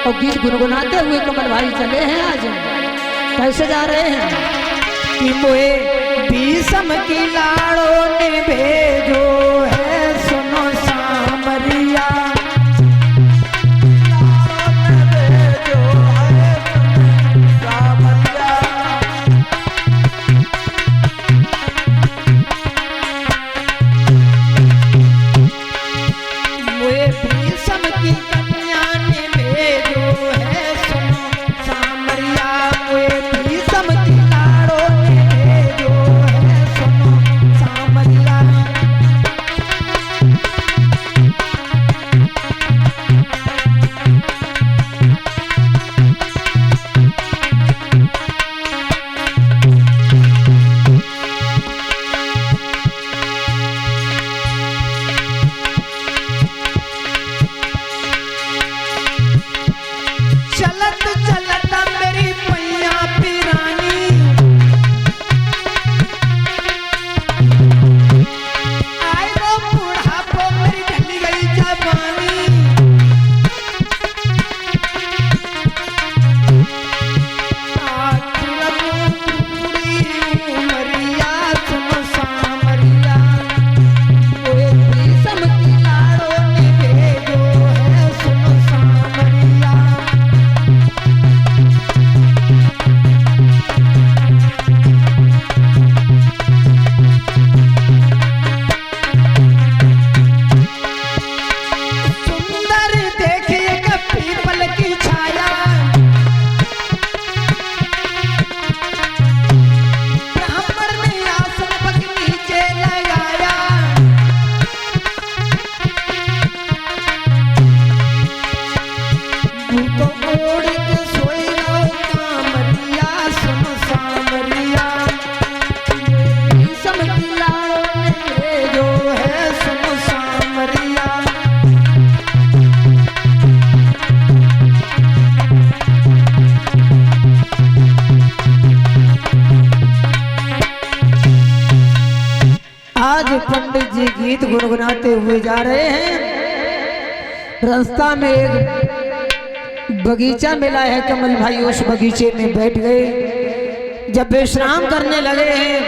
और गीत गुनगुनाते हुए कमल भाई चले हैं आज। कैसे जा रहे हैं कि मोए बीसम की लाड़ों ने भेजो है सुनो सामरिया, पंडित जी गीत गुनगुनाते हुए जा रहे हैं। रास्ता में एक बगीचा मिला है, कमल भाई उस बगीचे में बैठ गए। जब विश्राम करने लगे हैं,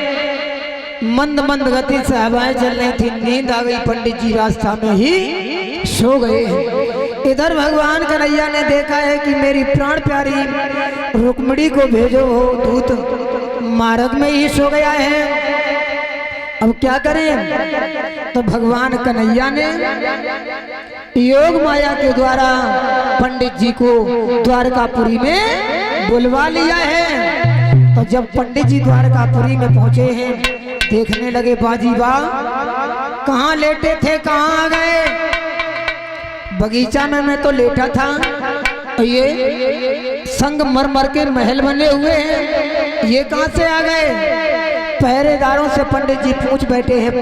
मंद मंद गति से हवाएं चल रही थी, नींद आ गई। पंडित जी रास्ता में ही सो गए। इधर भगवान कन्हैया ने देखा है कि मेरी प्राण प्यारी रुक्मिणी को भेजो हो, दूत मार्ग में ही सो गया है, अब क्या करें। तो भगवान कन्हैया ने योग माया के द्वारा पंडित जी को द्वारकापुरी में बुलवा लिया है। तो जब पंडित जी द्वारकापुरी में पहुंचे हैं, देखने लगे बाजी वाह, कहाँ लेटे थे कहाँ आ गए। बगीचा में मैं तो लेटा था, ये संगमरमर के महल बने हुए हैं, ये कहाँ से आ गए। पहरेदारों से पंडित जी पूछ बैठे हैं,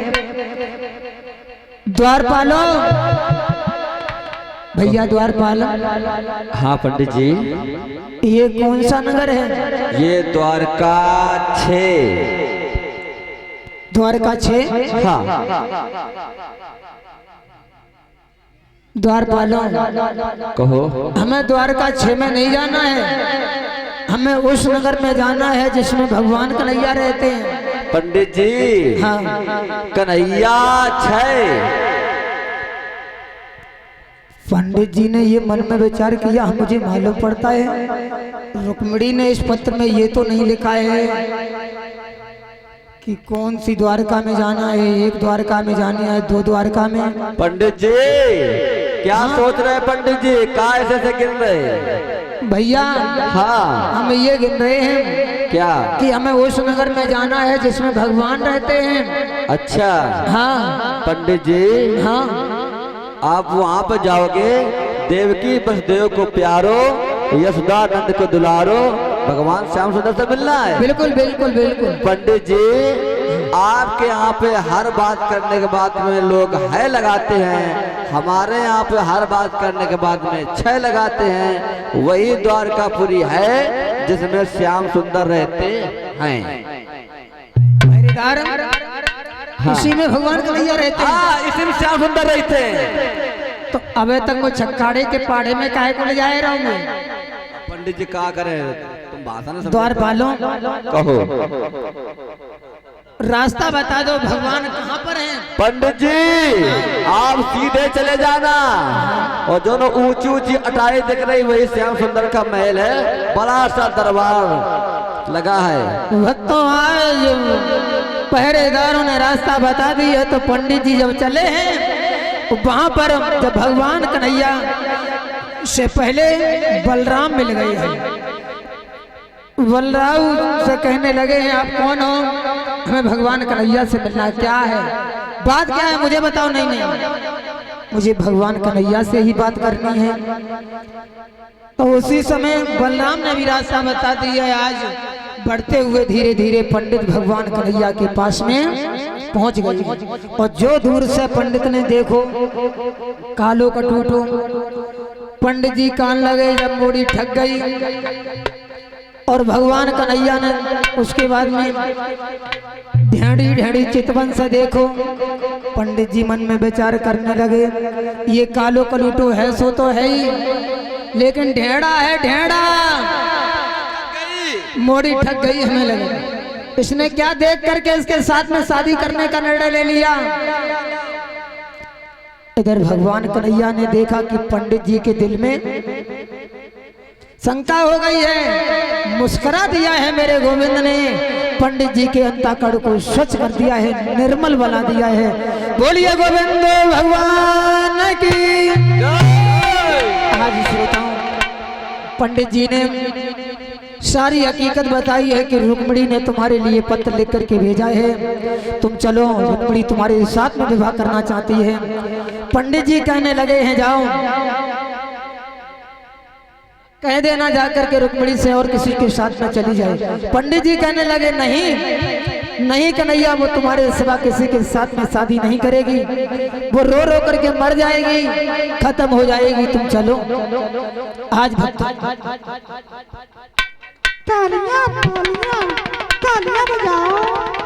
द्वारपालो भैया द्वारपाल। हाँ पंडित जी। ये कौन सा नगर है। ये द्वारका 6। द्वारका 6। हाँ। द्वारपालो कहो। हमें द्वारका 6 में नहीं जाना है, हमें उस नगर में जाना है जिसमें भगवान कन्हैया रहते हैं। पंडित जी हाँ। कन्हैया 6। पंडित जी ने ये मन में विचार किया, मुझे मालूम पड़ता है रुक्मिणी ने इस पत्र में ये तो नहीं लिखा है कि कौन सी द्वारका में जाना है, एक द्वारका में जाना है, 2 द्वारका में। पंडित जी क्या सोच रहे हैं पंडित जी, कहाँ ऐसे गिन रहे भैया। हाँ हम ये गिन रहे हैं क्या कि हमें उस नगर में जाना है जिसमें भगवान रहते हैं। अच्छा। हाँ पंडित जी। हाँ। आप वहाँ पर जाओगे, देवकी वसुदेव को प्यारो, यशोदा नंद को दुलारो, भगवान श्याम सुंदर से मिलना है। बिल्कुल बिल्कुल बिल्कुल। पंडित जी आपके यहाँ पे हर बात करने के बाद में लोग है लगाते हैं, हमारे यहाँ पे हर बात करने के बाद में 6 लगाते हैं। वही द्वारकापुरी है जिसमें श्याम सुंदर रहते हैं। हाँ। इसी में भगवान कन्हैया रहते हैं। हाँ, इसी में श्याम सुंदर रहते हैं। तो अबे तक वो छक्काड़े के पाड़े में काहे को ले जाए रहा हूँ मैं? पंडित जी क्या करे, तुम भाषा न द्वार पालो कहो। रास्ता बता दो, भगवान कहाँ पर हैं? पंडित जी आप सीधे चले जाना, और दोनों ऊंची ऊंची अटारी दिख रही वही श्याम सुंदर का महल है, बड़ा सा दरबार लगा है। भक्तों आज पहरेदारों ने रास्ता बता दिया, तो पंडित जी जब चले हैं वहां पर जब भगवान कन्हैया से पहले बलराम मिल गए हैं। बलराम से कहने लगे हैं आप कौन हो, हमें भगवान कन्हैया से मिलना, क्या है बात, क्या है मुझे बताओ। नहीं नहीं, मुझे भगवान कन्हैया से ही बात करनी है। तो उसी समय बलराम ने भी रास्ता बता दिया। आज बढ़ते हुए धीरे धीरे पंडित भगवान कन्हैया के पास में पहुंच गए, और जो दूर से पंडित ने देखो कालो का टूटो, पंडित जी कान लगे जब मोड़ी ठग गई। और भगवान कन्हैया ने उसके बाद में ढेड़ी ढेड़ी चितवन से देखो, पंडित जी मन में विचार करने लगे ये कालो कलूटो है सो तो है ही, लेकिन ढेड़ा है ढेड़ा, मोड़ी ठग गई हमें लगे। इसने क्या देख करके इसके साथ में शादी करने का निर्णय ले लिया। इधर भगवान कन्हैया ने देखा कि पंडित जी के दिल में शंका हो गई है, मुस्कुरा दिया है मेरे गोविंद ने, पंडित जी के अंतःकरण को स्वच्छ कर दिया है, निर्मल बना दिया है। बोलिए गोविंद भगवान की। आज श्रोताओं पंडित जी ने सारी हकीकत बताई है कि रुक्मिणी ने तुम्हारे लिए पत्र लिख करके भेजा है, तुम चलो, रुक्मिणी तुम्हारे साथ में विवाह करना चाहती है। पंडित जी कहने लगे हैं जाओ कह देना जाकर के रुक्मिणी से और किसी के साथ न चली जाए। पंडित जी कहने लगे नहीं नहीं कन्हैया, वो तुम्हारे सिवा किसी के साथ में शादी नहीं करेगी, वो रो रो करके मर जाएगी, खत्म हो जाएगी, तुम चलो। आज भक्त तालियां तालियां तालियां बजाओ।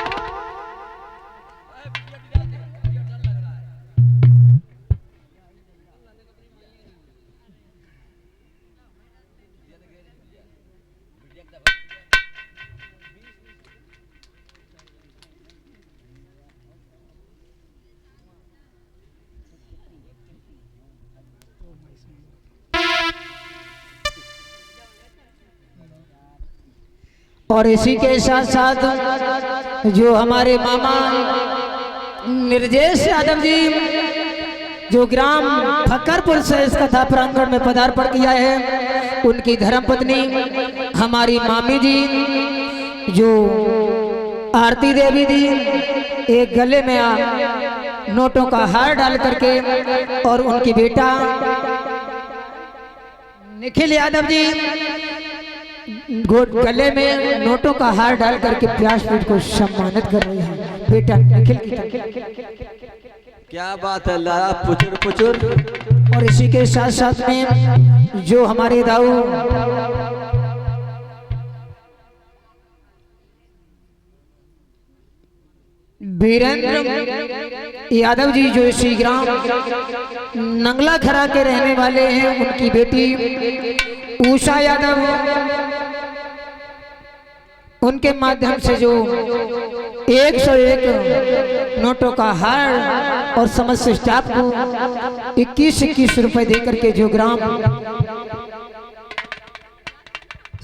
और इसी के साथ साथ जो हमारे मामा निर्जेश यादव जी जो ग्राम फक्करपुर से इस कथा प्रांगण में पदार्पण किया है, उनकी धर्मपत्नी हमारी मामी जी जो आरती देवी दी, एक गले में नोटों का हार डाल करके, और उनकी बेटा निखिल यादव जी गले में नोटों का हार डाल करके व्यासपीठ को सम्मानित कर रहे हैं। बेटा निखिल की क्या बात है, लाला पुचुर पुचुर। और इसी के साथ साथ में जो हमारे दाऊ वीरेंद्र यादव जी जो इसी ग्राम नंगला खरा के रहने वाले हैं, उनकी बेटी उषा यादव, उनके माध्यम से जो 101 नोटों का हार और समस्त स्टाफ को 21-21 रुपए देकर के जो ग्राम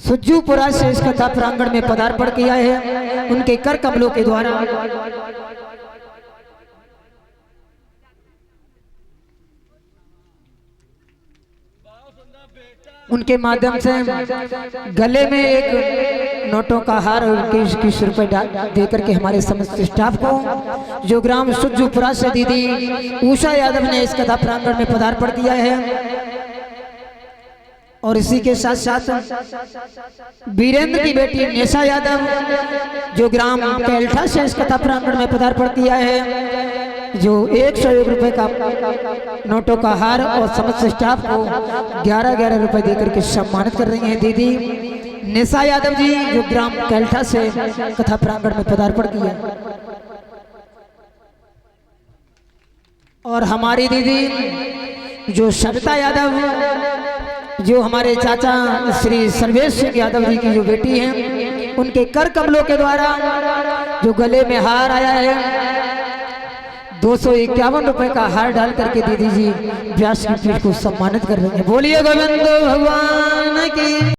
सुज्जूपुरा से इस कथा प्रांगण में पदार्पण किया है, उनके कर कमलों के द्वारा उनके माध्यम से गले में एक नोटों का हार और 21 रुपए दे करके हमारे समस्त स्टाफ को जो ग्राम सुज्जूपुरा से दीदी उषा यादव ने इस कथा प्रांगण में पदार्पण किया है। और इसी के साथ साथ वीरेंद्र की बेटी नेशा यादव जो ग्राम कैल्ठा से इस कथा प्रांगण में पदार्पण किया है, जो 101 रुपए का नोटों का हार और समस्त स्टाफ को 11-11 रुपए देकर के सम्मानित कर रही हैं दीदी नेशा यादव जी जो ग्राम कैल्ठा से कथा प्रांगण में पदार्पण किया। और हमारी दीदी जो सविता यादव, जो हमारे चाचा श्री सर्वेश सिंह यादव जी की जो बेटी हैं, उनके कर कमलों के द्वारा जो गले में हार आया है, 251 रुपए का हार डाल करके दीदी जी व्यास की पीठ को सम्मानित कर रहे हैं। बोलिए गोविंद भगवान की।